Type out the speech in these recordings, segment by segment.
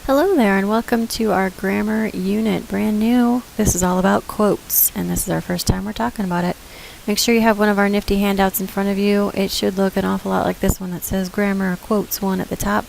Hello there, and welcome to our grammar unit, brand new. This is all about quotes, and this is our first time we're talking about it. Make sure you have one of our nifty handouts in front of you. It should look an awful lot like this one that says Grammar Quotes 1 at the top.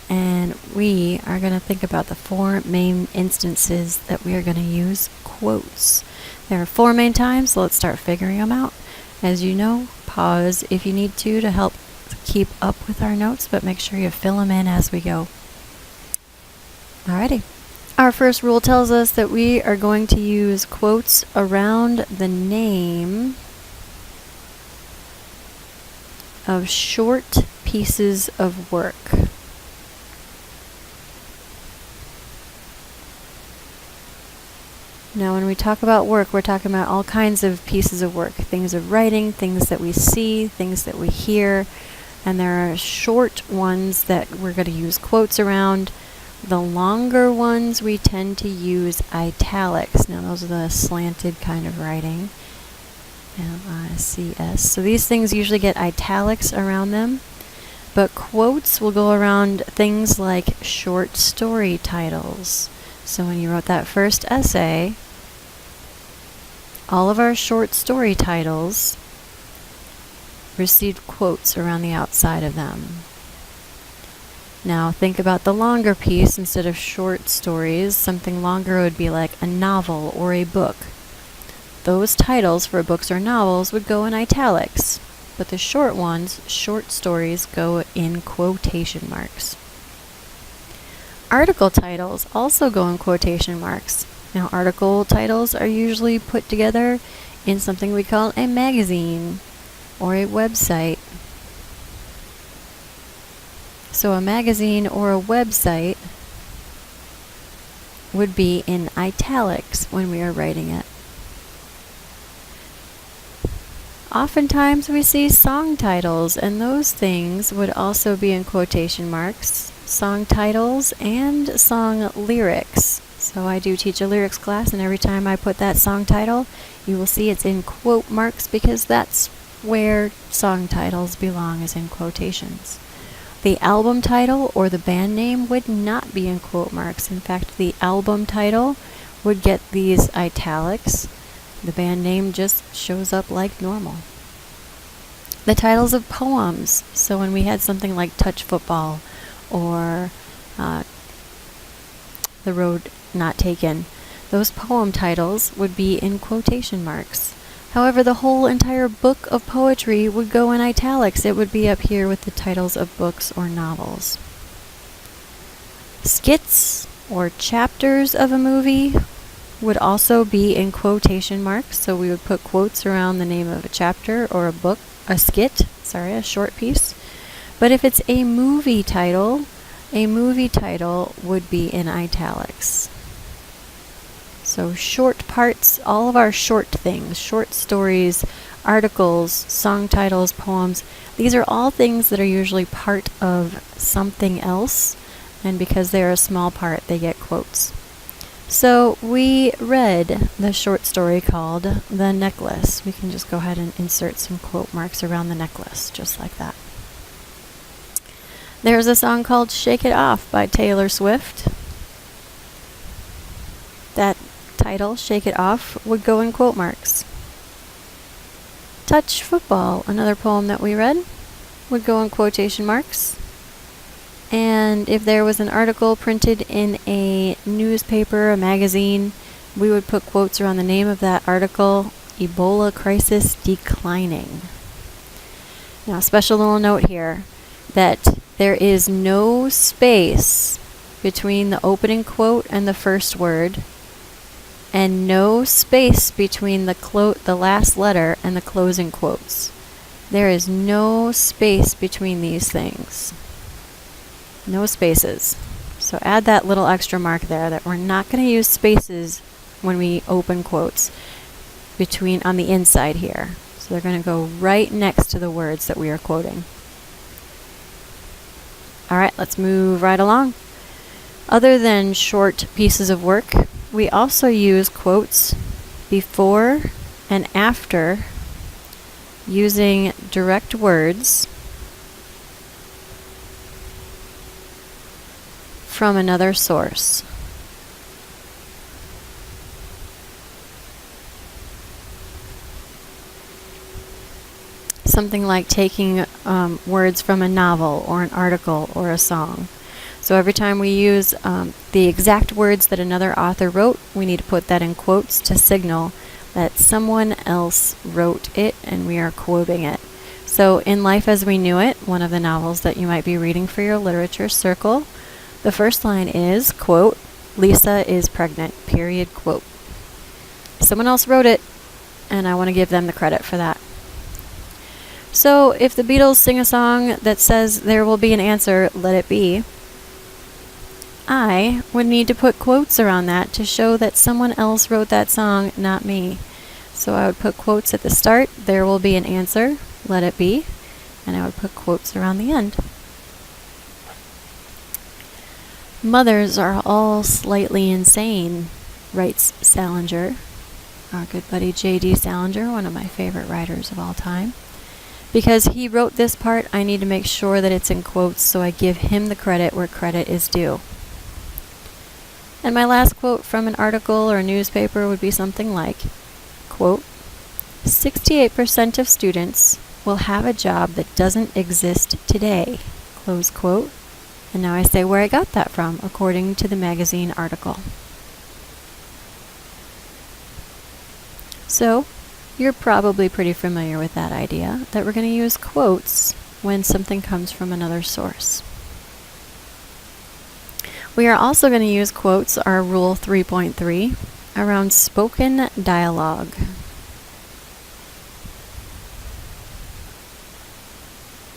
And we are going to think about the four main instances that we are going to use quotes. There are four main times, so let's start figuring them out. As you know, pause if you need to help keep up with our notes, but make sure you fill them in as we go. Alrighty. Our first rule tells us that we are going to use quotes around the name of short pieces of work. Now, when we talk about work, we're talking about all kinds of pieces of work. Things of writing, things that we see, things that we hear, and there are short ones that we're going to use quotes around. The longer ones we tend to use italics. Now those are the slanted kind of writing. LICS. So these things usually get italics around them. But quotes will go around things like short story titles. So when you wrote that first essay, all of our short story titles received quotes around the outside of them. Now think about the longer piece. Instead of short stories, something longer would be like a novel or a book. Those titles for books or novels would go in italics, but the short ones, short stories, go in quotation marks. Article titles also go in quotation marks. Now article titles are usually put together in something we call a magazine or a website. So a magazine or a website would be in italics when we are writing it. Oftentimes we see song titles, and those things would also be in quotation marks. Song titles and song lyrics. So I do teach a lyrics class, and every time I put that song title, you will see it's in quote marks because that's where song titles belong, is in quotations. The album title or the band name would not be in quote marks. In fact, the album title would get these italics. The band name just shows up like normal. The titles of poems. So when we had something like Touch Football or The Road Not Taken, those poem titles would be in quotation marks. However, the whole entire book of poetry would go in italics. It would be up here with the titles of books or novels. Skits or chapters of a movie would also be in quotation marks. So we would put quotes around the name of a chapter or a book, a short piece. But if it's a movie title would be in italics. So short parts, all of our short things, short stories, articles, song titles, poems, these are all things that are usually part of something else, and because they're a small part, they get quotes. So we read the short story called The Necklace. We can just go ahead and insert some quote marks around the necklace, just like that. There's a song called Shake It Off by Taylor Swift. That title, Shake It Off, would go in quote marks. Touch Football, another poem that we read, would go in quotation marks. And if there was an article printed in a newspaper, a magazine, we would put quotes around the name of that article, Ebola Crisis Declining. Now, special little note here that there is no space between the opening quote and the first word, and no space between the last letter and the closing quotes. There is no space between these things. No spaces. So add that little extra mark there that we're not going to use spaces when we open quotes on the inside here. So they're going to go right next to the words that we are quoting. Alright, let's move right along. Other than short pieces of work, we also use quotes before and after using direct words from another source. Something like taking words from a novel or an article or a song. So every time we use the exact words that another author wrote, we need to put that in quotes to signal that someone else wrote it and we are quoting it. So in Life as We Knew It, one of the novels that you might be reading for your literature circle, the first line is, quote, "Lisa is pregnant," period, quote. Someone else wrote it, and I want to give them the credit for that. So if the Beatles sing a song that says there will be an answer, let it be, I would need to put quotes around that to show that someone else wrote that song, not me. So I would put quotes at the start, there will be an answer, let it be, and I would put quotes around the end. Mothers are all slightly insane, writes Salinger, our good buddy J.D. Salinger, one of my favorite writers of all time. Because he wrote this part, I need to make sure that it's in quotes, so I give him the credit where credit is due. And my last quote from an article or a newspaper would be something like, quote, "68% of students will have a job that doesn't exist today," close quote. And now I say where I got that from, according to the magazine article. So, you're probably pretty familiar with that idea, that we're going to use quotes when something comes from another source. We are also going to use quotes, our Rule 3.3, around spoken dialogue.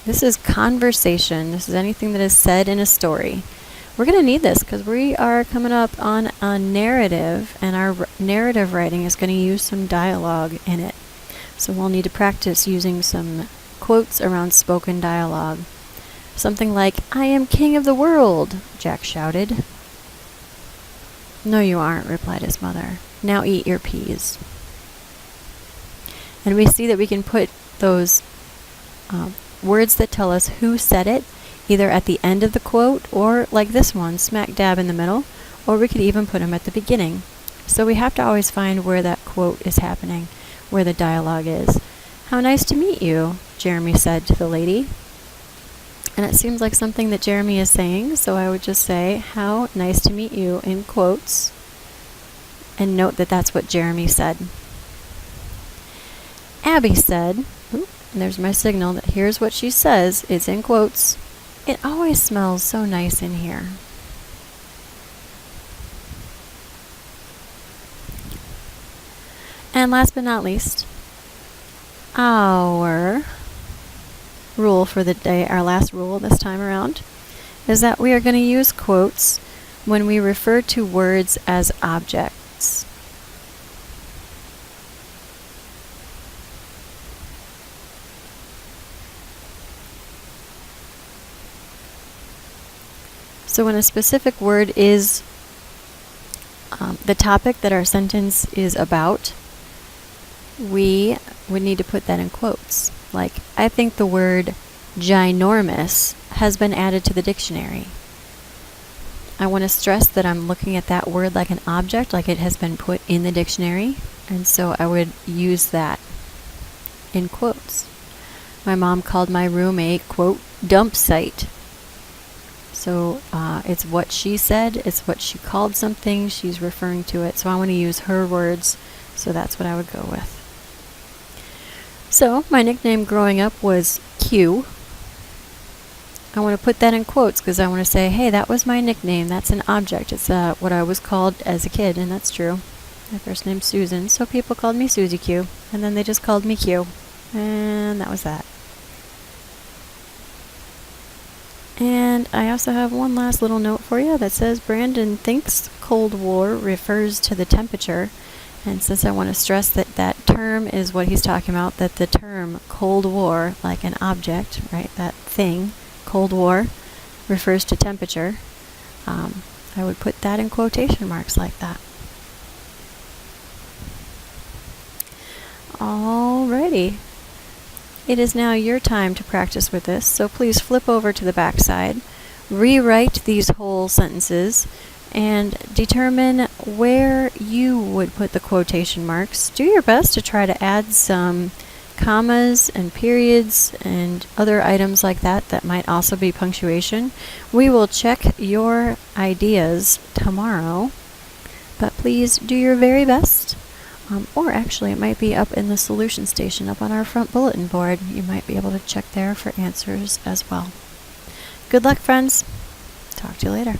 This is conversation. This is anything that is said in a story. We're going to need this because we are coming up on a narrative, and our narrative writing is going to use some dialogue in it. So we'll need to practice using some quotes around spoken dialogue. Something like, "I am king of the world," Jack shouted. "No, you aren't," replied his mother. "Now eat your peas." And we see that we can put those words that tell us who said it, either at the end of the quote or, like this one, smack dab in the middle, or we could even put them at the beginning. So we have to always find where that quote is happening, where the dialogue is. "How nice to meet you," Jeremy said to the lady. And it seems like something that Jeremy is saying, so I would just say, "How nice to meet you," in quotes, and note that that's what Jeremy said. Abby said, and there's my signal that here's what she says, it's in quotes, "It always smells so nice in here." And last but not least, our rule for the day, our last rule this time around, is that we are going to use quotes when we refer to words as objects. So when a specific word is the topic that our sentence is about, we would need to put that in quotes. Like, I think the word ginormous has been added to the dictionary. I want to stress that I'm looking at that word like an object, like it has been put in the dictionary, and so I would use that in quotes. My mom called my room a, quote, "dump site." So it's what she said, it's what she called something, she's referring to it. So I want to use her words, so that's what I would go with. So my nickname growing up was Q. I want to put that in quotes because I want to say, hey, that was my nickname, that's an object. It's what I was called as a kid, and that's true. My first name's Susan, so people called me Susie Q, and then they just called me Q. And that was that. And I also have one last little note for you that says Brandon thinks Cold War refers to the temperature. And since I want to stress that that term is what he's talking about, that the term Cold War, like an object, right, that thing, Cold War, refers to temperature, I would put that in quotation marks like that. Alrighty. It is now your time to practice with this, so please flip over to the back side, rewrite these whole sentences and determine where you would put the quotation marks. Do your best to try to add some commas and periods and other items like that that might also be punctuation. We will check your ideas tomorrow, but please do your very best. Or actually, it might be up in the solution station up on our front bulletin board. You might be able to check there for answers as well. Good luck, friends. Talk to you later.